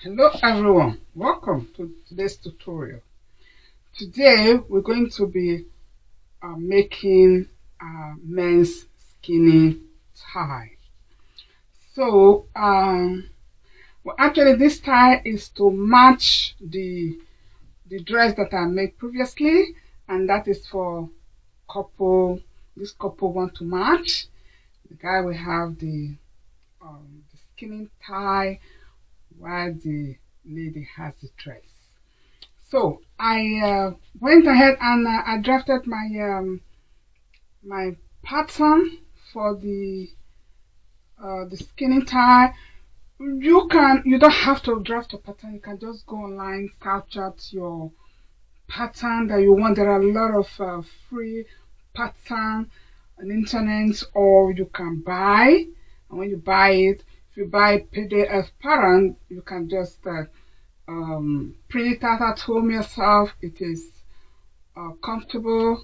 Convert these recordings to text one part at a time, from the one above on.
Hello everyone, welcome to today's tutorial. Today we're going to be making a men's skinny tie. So actually this tie is to match the dress that I made previously, and that is for couple. This couple want to match. The guy will have the skinny tie while the lady has the dress. So I went ahead and I drafted my pattern for the skinny tie. You don't have to draft a pattern. You can just go online, search out your pattern that you want. There are a lot of free pattern on the internet, or you can buy. And when you buy it, if you buy PDF pattern, you can just print it out at home yourself. It is comfortable.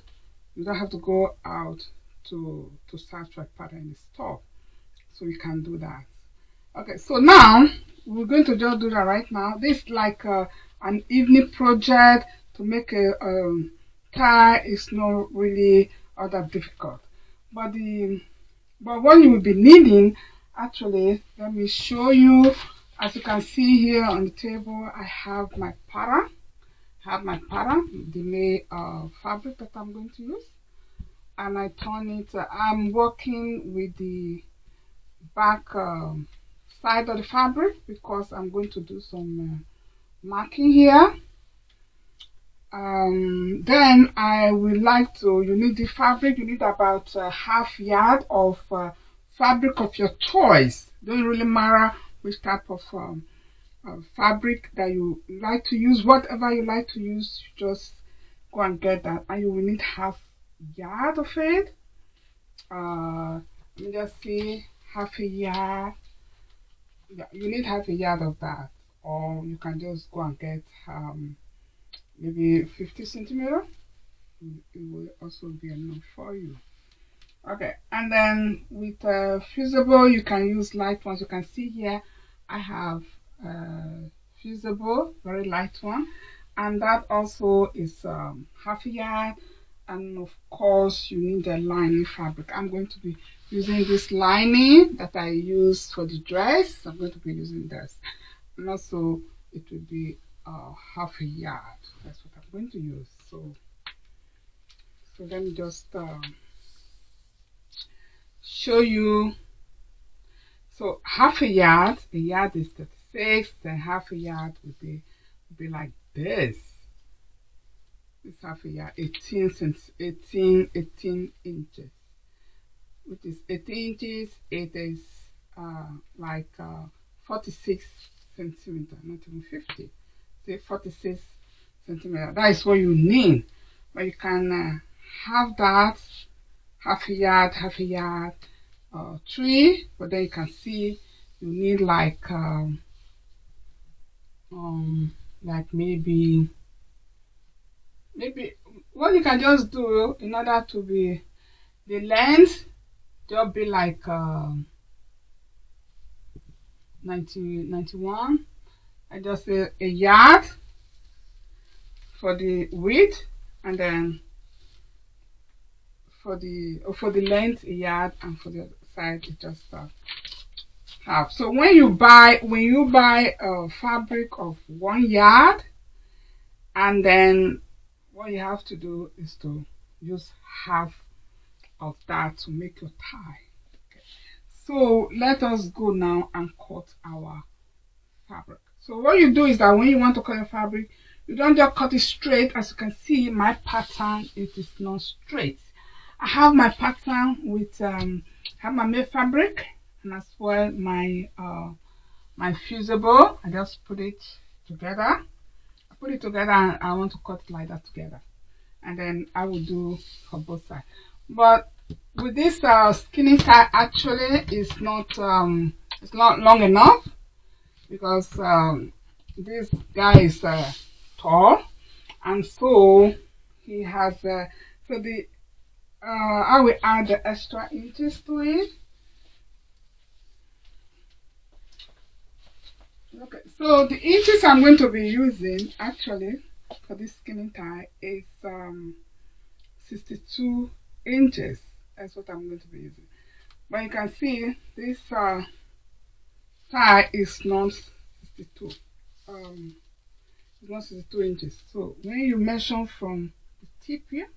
You don't have to go out to search for a pattern in the store, so you can do that. Okay, so now we're going to just do that right now. This is like an evening project. To make a tie is not really all that difficult, but what you will be needing, actually, let me show you. As you can see here on the table, I have my pattern. The fabric that I'm going to use, and I turn it. I'm working with the back side of the fabric because I'm going to do some marking here. Then I would like to. You need the fabric. You need about half yard of fabric of your choice. Don't really matter which type of fabric that you like to use. Whatever you like to use, just go and get that, and you will need half yard of it. Let me just see, half a yard. Yeah, you need half a yard of that, or you can just go and get maybe 50 centimeter. It will also be enough for you. Okay, and then with Fusible, you can use light ones. You can see here I have Fusible, very light one, and that also is half a yard. And of course, you need the lining fabric. I'm going to be using this lining that I use for the dress. I'm going to be using this, and also it will be half a yard. That's what I'm going to use. So let me just show you. So half a yard is 36, then half a yard would be like this. It's half a yard, 18 inches, which is 18 inches. It is like 46 centimeter, not even 50. Say 46 centimeter. That is what you need. But you can have that half a yard, 3. But then you can see you need like maybe what you can just do in order to be the length, just be like 91. I just say a yard for the width, and then for the length a yard, and for the side it just half. So when you buy a fabric of 1 yard, and then what you have to do is to use half of that to make your tie. Okay. So let us go now and cut our fabric. So what you do is that when you want to cut your fabric, you don't just cut it straight. As you can see, my pattern, it is not straight. I have my pattern with have my made fabric, and as well my my Fusible. I just put it together. I put it together, and I want to cut it like that together, and then I will do for both sides. But with this skinny tie, actually it's not long enough, because this guy is tall, and so he has so the I will add the extra inches to it. Okay, so the inches I'm going to be using actually for this skinny tie is 62 inches. That's what I'm going to be using. But you can see this tie is not 62. It's not 62 inches. So when you measure from the tip here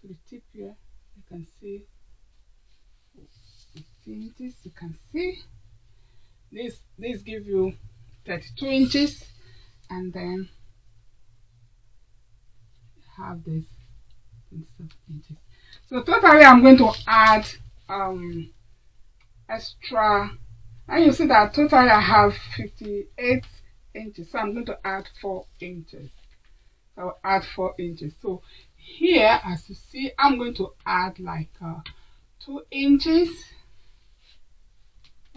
to the tip here, you can see 60 inches. You can see this gives you 32 inches, and then have this 27 inches. So totally I'm going to add extra, and you see that totally I have 58 inches, so I'm going to add 4 inches. I'll add 4 inches. So here, as you see, I'm going to add like 2 inches.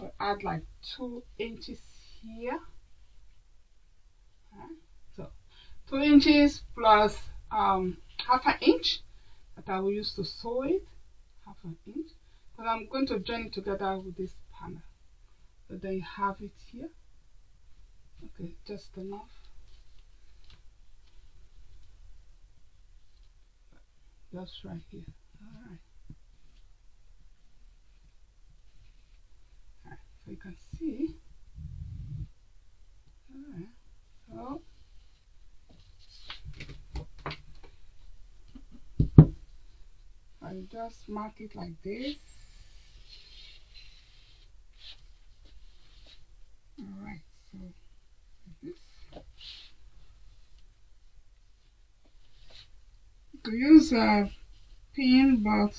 I'll add like 2 inches here. So 2 inches plus half an inch that I will use to sew it, half an inch, but I'm going to join it together with this panel. So then you have it here. Okay, just enough. Just right here. Alright. So you can see. Alright. So I just mark it like this. Alright, so like this. To use a pin, but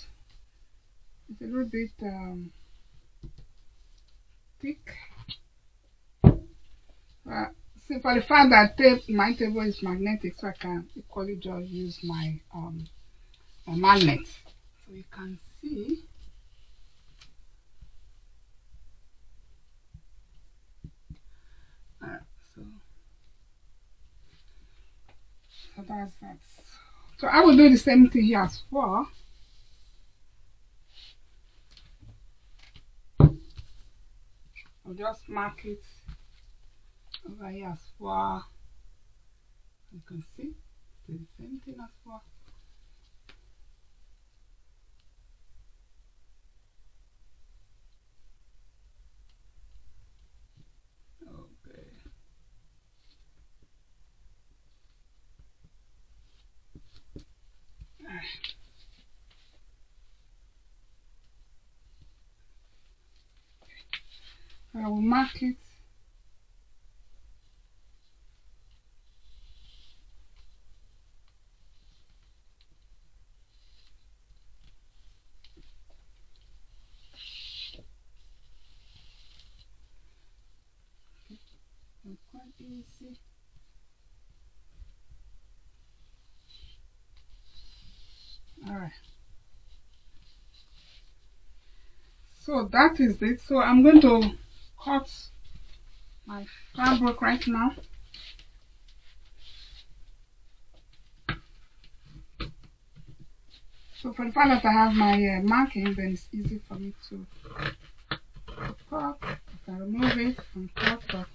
it's a little bit thick. See, for the fact that my table is magnetic, so I can equally just use my magnet. So you can see. So that's that. So I will do the same thing here as well. I'll just mark it over here as well. You can see do the same thing as well. Okay. I will mark it. It's quite easy. Alright. So that is it. So I'm going to cut my fabric right now. So for the fact that I have my marking, then it's easy for me to cut. I can remove it and cut, but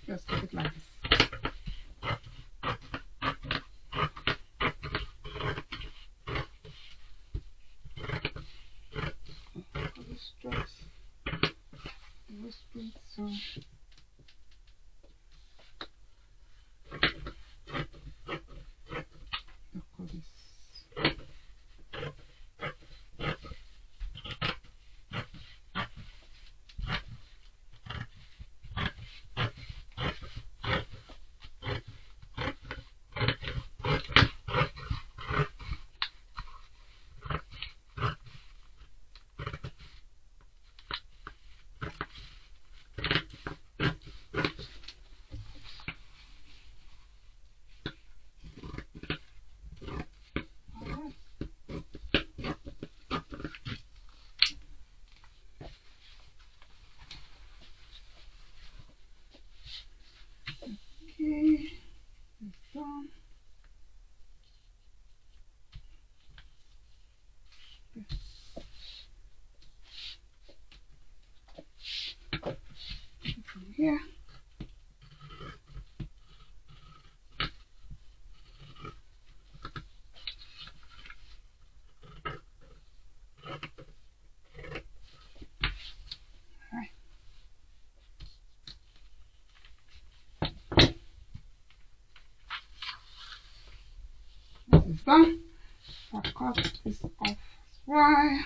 just keep it like this. For the strokes, so look at this. done. I'll cut this off as well.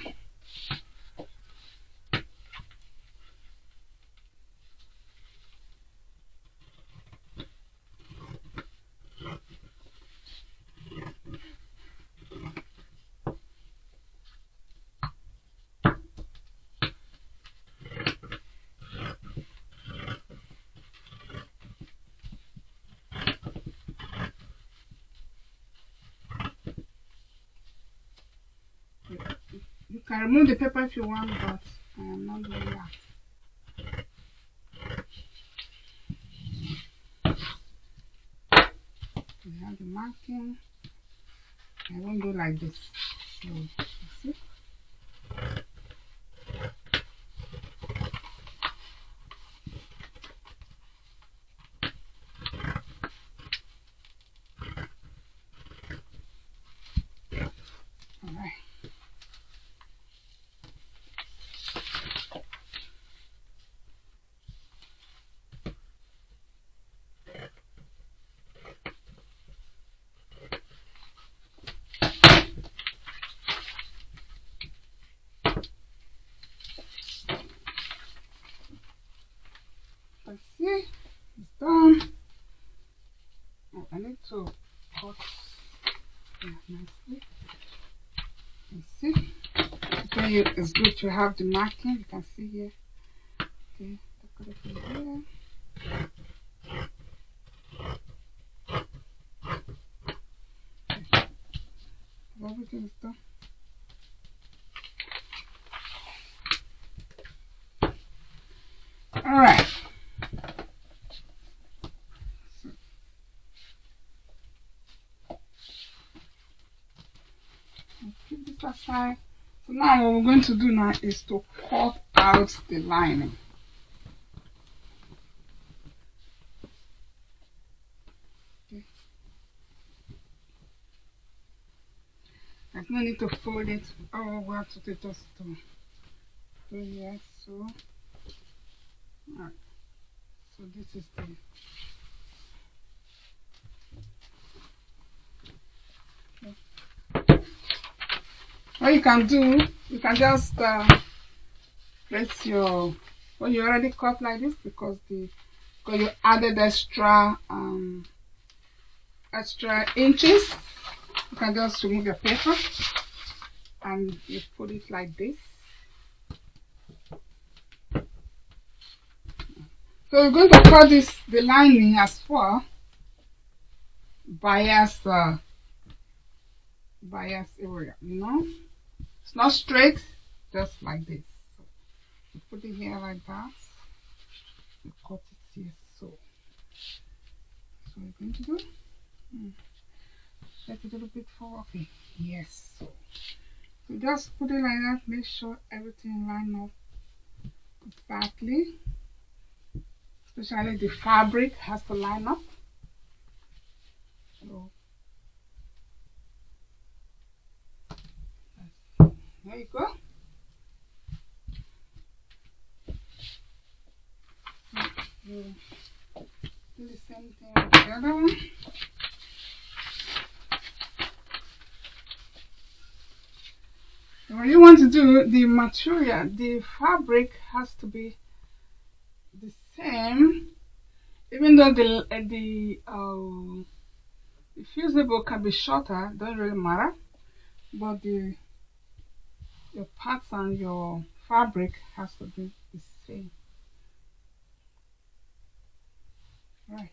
You can remove the paper if you want, but I am not doing that. We have the marking. I won't do like this. So, see? Alright. Let's see, it's done. Oh, I need to cut nicely. Let's see. Okay, it's good to have the marking. You can see here. Okay, look at it from here. Okay. Everything is done. All right. Keep this aside. So now what we're going to do now is to cut out the lining. Okay. There's no need to fold it. Oh, we have to do just to do here. So, alright. So this is the. Okay. What you can do, you can just place your when you already cut like this because you added extra inches. You can just remove your paper and you put it like this. So we're going to cut the lining as well. Bias area, it's not straight, just like this. So you put it here like that. You cut it here, so we're going to do. Let it a little bit forward. Okay, yes. So just put it like that. Make sure everything line up exactly. Especially the fabric has to line up. So there you go. You do the same thing with the other one. What you want to do, the material, the fabric has to be the same, even though the fusible can be shorter, don't really matter, but your pattern, your fabric has to be the same. Right.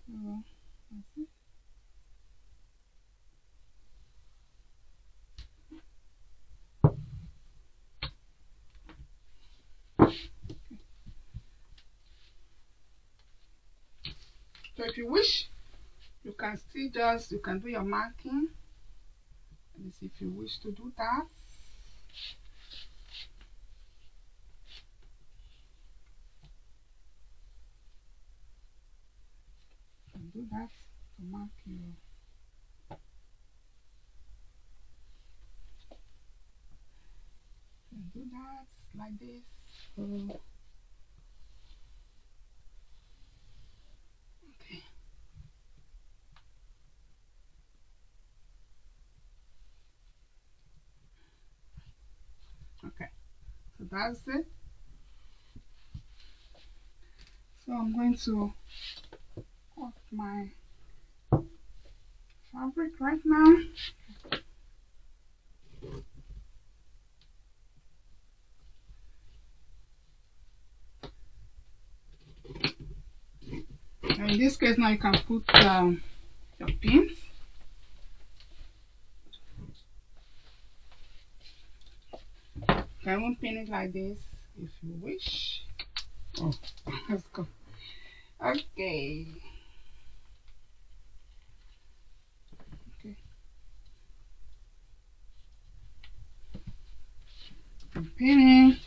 So that's it. So if you wish, you can still you can do your marking. And if you wish to do that. You can do that to mark your. You can do that like this. So, okay. So that's it. So I'm going to cut my fabric right now. And in this case now you can put your pins. You can even pin it like this if you wish. Oh, let's go. Okay. Okay. I'm pinning.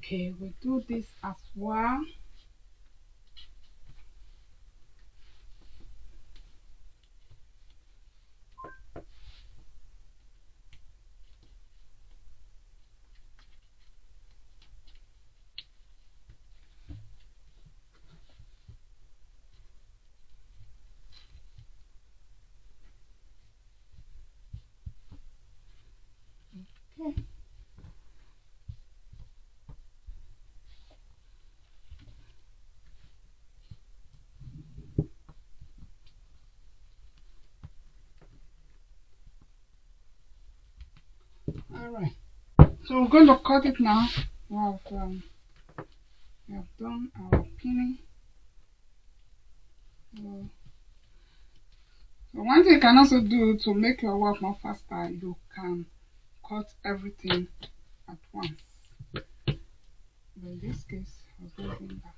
Okay, we'll do this as well. Okay. Alright. So we're going to cut it now. We have done our pinning. So one thing you can also do to make your work more faster, you can cut everything at once. But in this case, I was not doing that.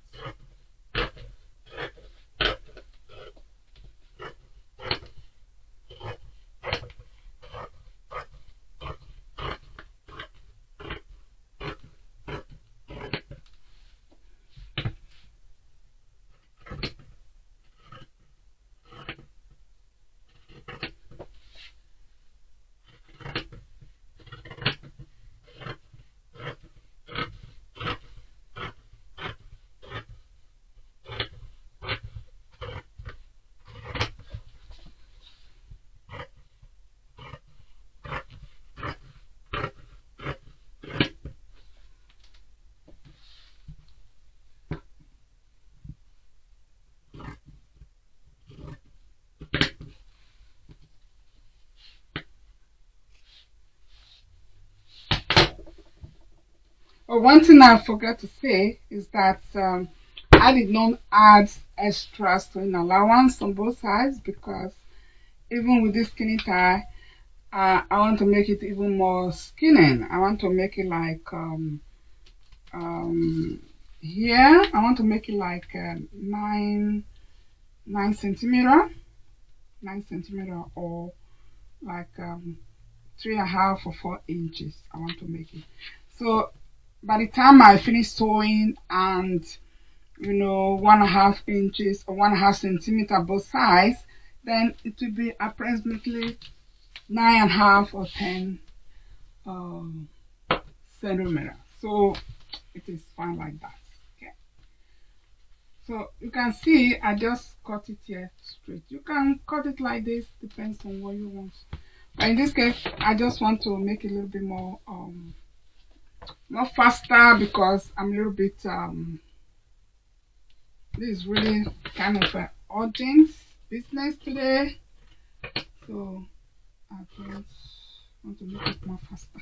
Oh, one thing I forgot to say is that I did not add extra sewing allowance on both sides because even with this skinny tie, I want to make it even more skinning. I want to make it like here. I want to make it like 9 centimeter, 9 centimeter, or like 3.5 or 4 inches. I want to make it. So by the time I finish sewing and 1.5 inches or 1.5 centimeter both sides, then it will be approximately 9.5 or 10 centimeter. So it is fine like that. Okay. So you can see I just cut it here straight. You can cut it like this, depends on what you want. But in this case, I just want to make it a little bit more faster because I'm a little bit this is really kind of an urgent business today, so I just want to make it more faster.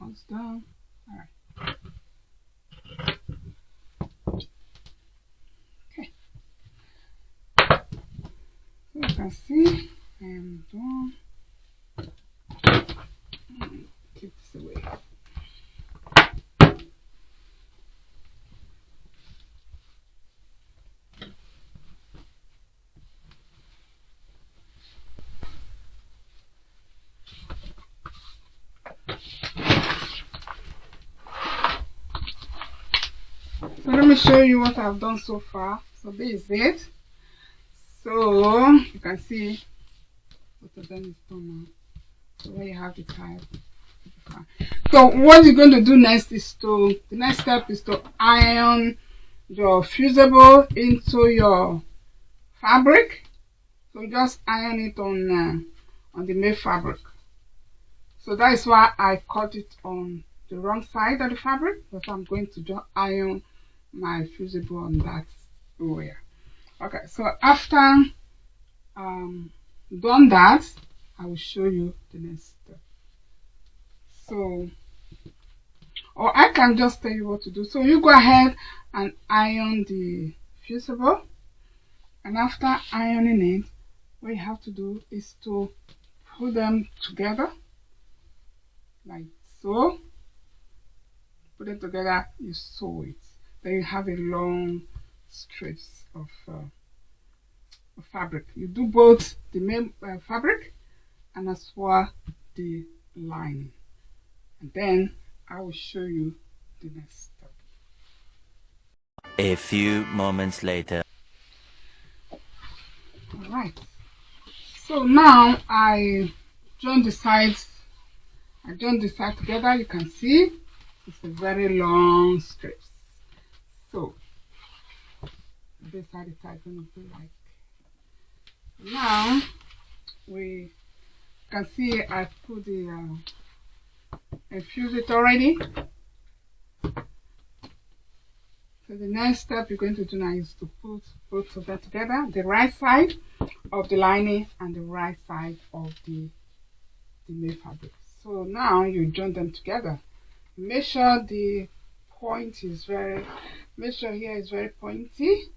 almost done. All right. Okay. So you can see I am done. Keep this away. So let me show you what I've done so far. So this is it. So you can see both of them is done now. So where you have the type. So what you're going to do next is the next step is to iron your fusible into your fabric. So just iron it on the made fabric. So that is why I cut it on the wrong side of the fabric, because I'm going to just iron my fusible on that area. Okay, so after done that, I will show you the next step. So, or I can just tell you what to do. So you go ahead and iron the fusible, and after ironing it, what you have to do is to put them together like so. Put it together, you sew it, then you have a long strips of fabric. You do both the main fabric and as well the lining, and then I will show you the next step. A few moments later. Alright, so now I join the sides together. You can see it's a very long strips. So this side is going to be like, now we can see I put the infuse it already. So the next step you're going to do now is to put both of them together, the right side of the lining and the right side of the made fabric. So now you join them together. Make sure the point is make sure here is very pointy.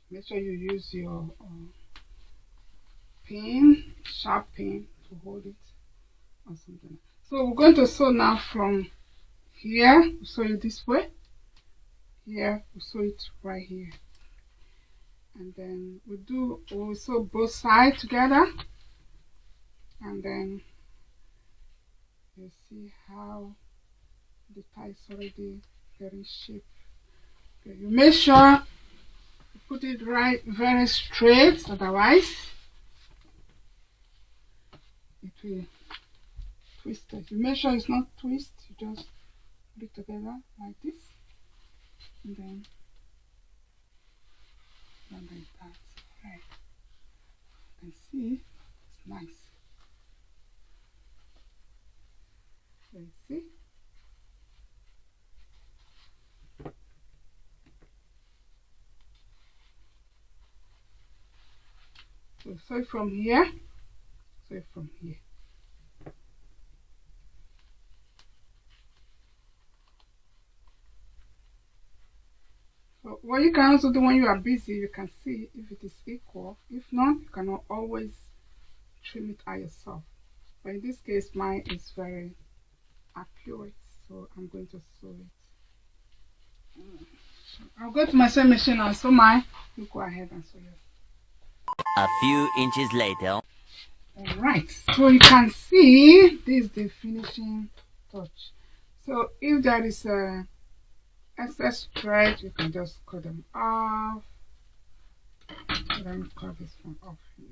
Make sure you use your pin, sharp pin to hold it or something. So we're going to sew now from here. We'll sew it this way. Here, we'll sew it right here. And then we'll sew both sides together. And then you see how the tie is already getting shape. Okay, you make sure you put it right very straight, otherwise it will twist it. You make sure it's not twist, you just put it together like this, and then like that. Right. You can see it's nice. So you see. So sew it from here, sew it from here. So what you can also do when you are busy, you can see if it is equal. If not, you can always trim it by yourself. But in this case, mine is very accurate, so I'm going to sew it. I'll go to my sewing machine and sew mine. You go ahead and sew yours. A few inches later. Alright, so you can see this is the finishing touch. So if there is a excess thread, you can just cut them off. Let me cut this one off here.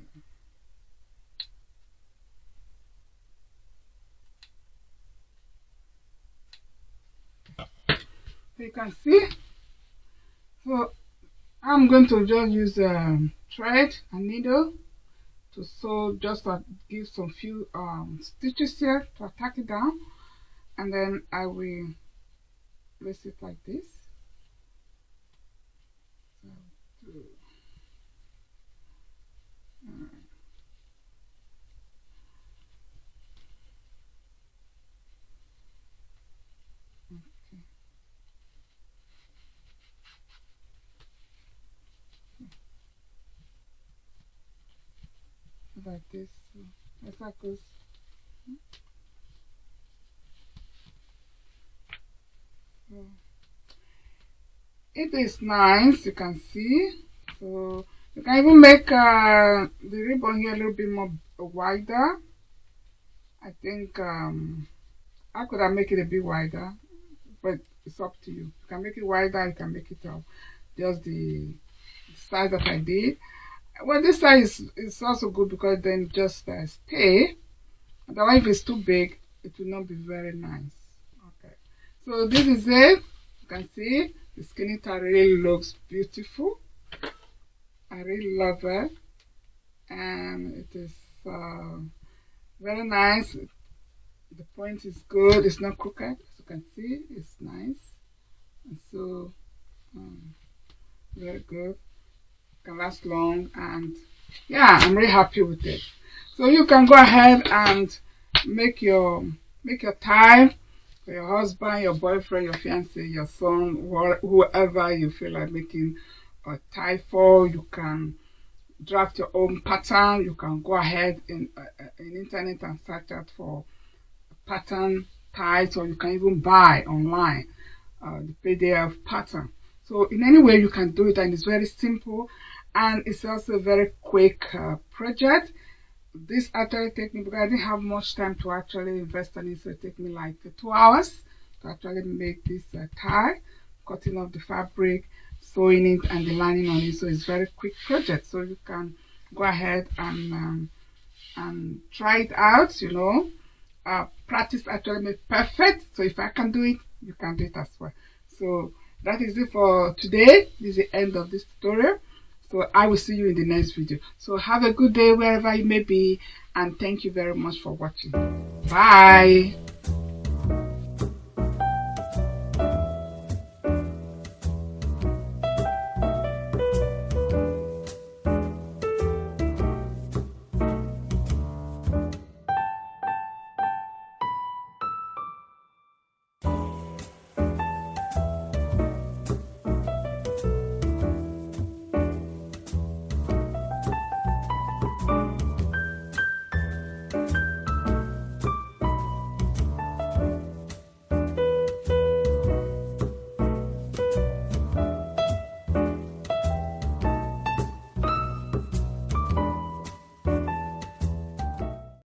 So you can see. So I'm going to just use thread and needle to sew, just to give some few stitches here to attack it down, and then I will place it like this. So, like this. So that's how it goes. So it is nice, you can see. So you can even make the ribbon here a little bit more wider. I think I could have made it a bit wider, but it's up to you. You can make it wider, you can make it just the size that I did. Well, this size is also good because then just stay. Otherwise, if it's too big, it will not be very nice. Okay, so this is it. You can see the skinny tie really looks beautiful. I really love it, and it is very nice. The point is good. It's not crooked, as you can see. It's nice, and so um, very good. Can last long, and yeah, I'm really happy with it. So you can go ahead and make your tie for your husband, your boyfriend, your fiance, your son, whoever you feel like making a tie for. You can draft your own pattern. You can go ahead in internet and search out for pattern ties, or you can even buy online the PDF pattern. So in any way you can do it, and it's very simple, and it's also a very quick project. This actually took me, because I didn't have much time to actually invest in it, so it took me like 2 hours to actually make this tie, cutting off the fabric, sewing it, and the lining on it. So it's a very quick project, so you can go ahead and try it out. You know, practice actually makes perfect. So if I can do it, you can do it as well. So that is it for today. This is the end of this tutorial. So I will see you in the next video. So have a good day wherever you may be, and thank you very much for watching. Bye.